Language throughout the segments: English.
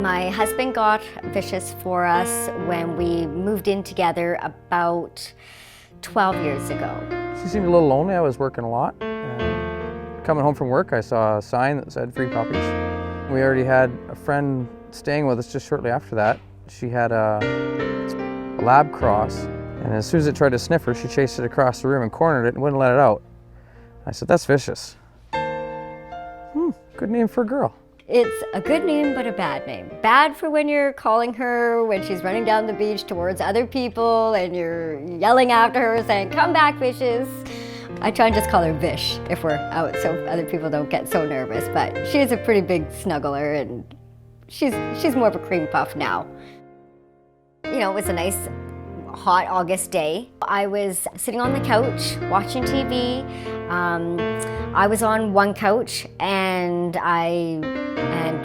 My husband got Vicious for us when we moved in together about 12 years ago. She seemed a little lonely. I was working a lot. And coming home from work, I saw a sign that said free puppies. We already had a friend staying with us just shortly after that. She had a lab cross, and as soon as it tried to sniff her, she chased it across the room and cornered it and wouldn't let it out. I said, that's Vicious. Good name for a girl. It's a good name, but a bad name. Bad for when you're calling her when she's running down the beach towards other people and you're yelling after her saying, come back, Vicious. I try and just call her Vish if we're out so other people don't get so nervous, but she's a pretty big snuggler and she's more of a cream puff now. You know, it was a nice hot August day. I was sitting on the couch watching TV. I was on one couch and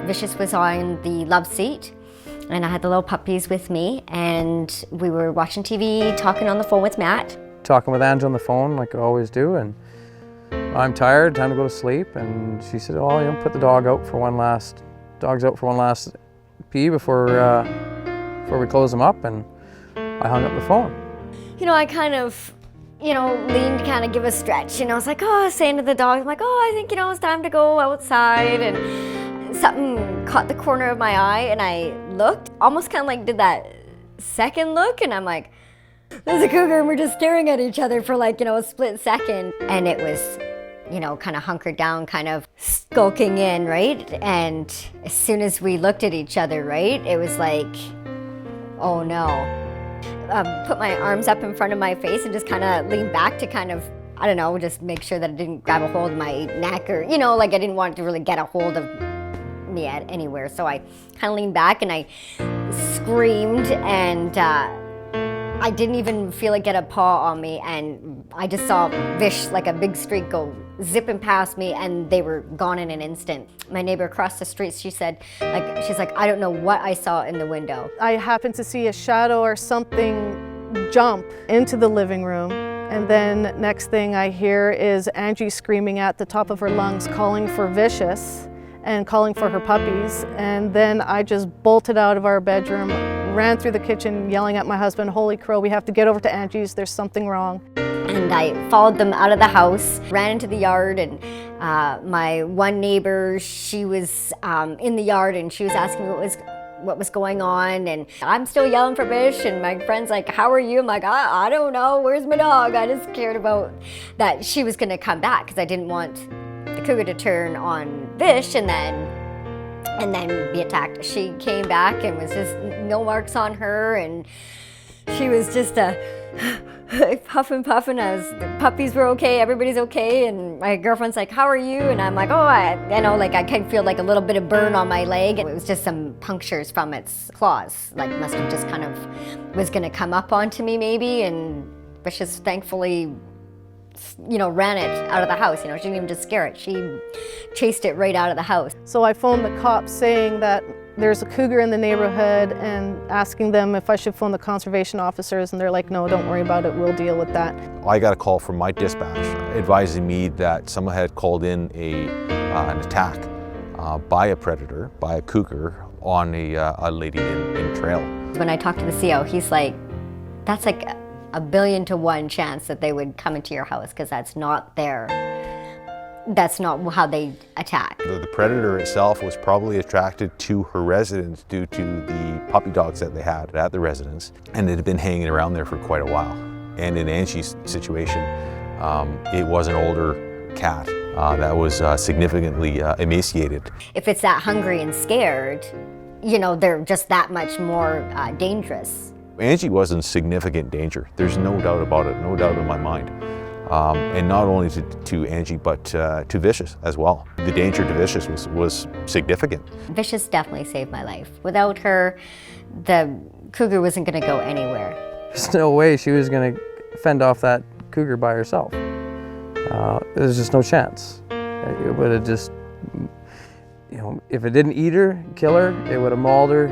Vicious was on the love seat, and I had the little puppies with me, and we were watching TV, talking on the phone with Matt. Talking with Ange on the phone like I always do, and I'm tired, time to go to sleep, and she said, oh, you know, put the dog's out for one last pee before we close them up, and I hung up the phone. You know, I kind of, leaned to kind of give a stretch, I was like, oh, saying to the dog, I'm like, oh, I think, it's time to go outside, and something caught the corner of my eye, and I looked, almost kind of like did that second look, and I'm like, there's a cougar, and we're just staring at each other for like, a split second, and it was, kind of hunkered down, kind of skulking in, right? And as soon as we looked at each other, right, it was like, oh no. Put my arms up in front of my face and just kind of leaned back to kind of, I don't know, just make sure that it didn't grab a hold of my neck or, like I didn't want it to really get a hold of me at anywhere. So I kind of leaned back and I screamed, and I didn't even feel it get a paw on me, and I just saw Vish, like a big streak, go zipping past me, and they were gone in an instant. My neighbor across the street, she's like, I don't know what I saw in the window. I happened to see a shadow or something jump into the living room, and then next thing I hear is Angie screaming at the top of her lungs, calling for Vicious and calling for her puppies, and then I just bolted out of our bedroom, ran through the kitchen yelling at my husband, holy crow, we have to get over to Angie's, there's something wrong. And I followed them out of the house, ran into the yard, and my one neighbor, she was in the yard, and she was asking me what was going on, and I'm still yelling for Vish, and my friend's like, how are you? I'm like, I don't know, where's my dog? I just cared about that she was gonna come back, because I didn't want the cougar to turn on Vish and then be attacked. She came back and was just no marks on her, and she was just puffing. The puppies were okay, everybody's okay, and my girlfriend's like, how are you? And I'm like, oh, I kind of feel like a little bit of burn on my leg. It was just some punctures from its claws, like must have just kind of was gonna come up onto me maybe, and Vicious thankfully ran it out of the house. She didn't even just scare it. She chased it right out of the house. So I phoned the cops saying that there's a cougar in the neighborhood and asking them if I should phone the conservation officers, and they're like, no, don't worry about it, we'll deal with that. I got a call from my dispatch advising me that someone had called in an attack by a predator, by a cougar, on a lady in trail. When I talked to the CO, he's like, that's like a 1,000,000 to 1 chance that they would come into your house, because that's not how they attack. The predator itself was probably attracted to her residence due to the puppy dogs that they had at the residence, and it had been hanging around there for quite a while. And in Angie's situation, it was an older cat that was significantly emaciated. If it's that hungry and scared, they're just that much more dangerous. Angie was in significant danger. There's no doubt about it, no doubt in my mind. And not only to Angie, but to Vicious as well. The danger to Vicious was significant. Vicious definitely saved my life. Without her, the cougar wasn't going to go anywhere. There's no way she was going to fend off that cougar by herself. There's just no chance. It would have just, if it didn't eat her, kill her, it would have mauled her.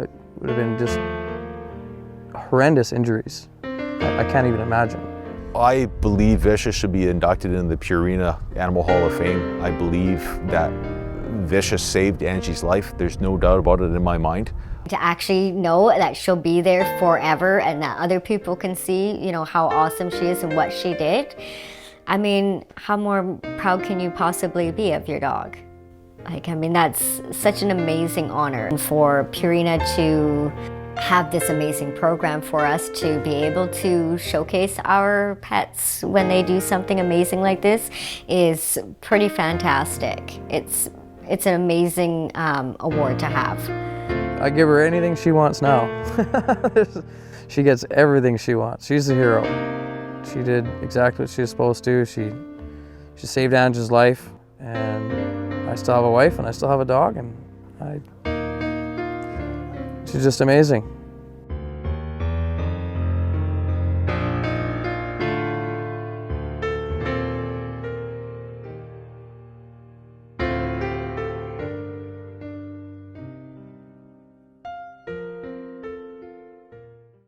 It would have been just horrendous injuries. I can't even imagine. I believe Vicious should be inducted into the Purina Animal Hall of Fame. I believe that Vicious saved Angie's life. There's no doubt about it in my mind. To actually know that she'll be there forever and that other people can see, you know, how awesome she is and what she did. I mean, how more proud can you possibly be of your dog? Like, I mean, that's such an amazing honor. And for Purina to have this amazing program for us to be able to showcase our pets when they do something amazing like this is pretty fantastic. It's an amazing award to have. I give her anything she wants now. She gets everything she wants. She's a hero. She did exactly what she was supposed to. She saved Angie's life, and I still have a wife and I still have a dog, and she's just amazing.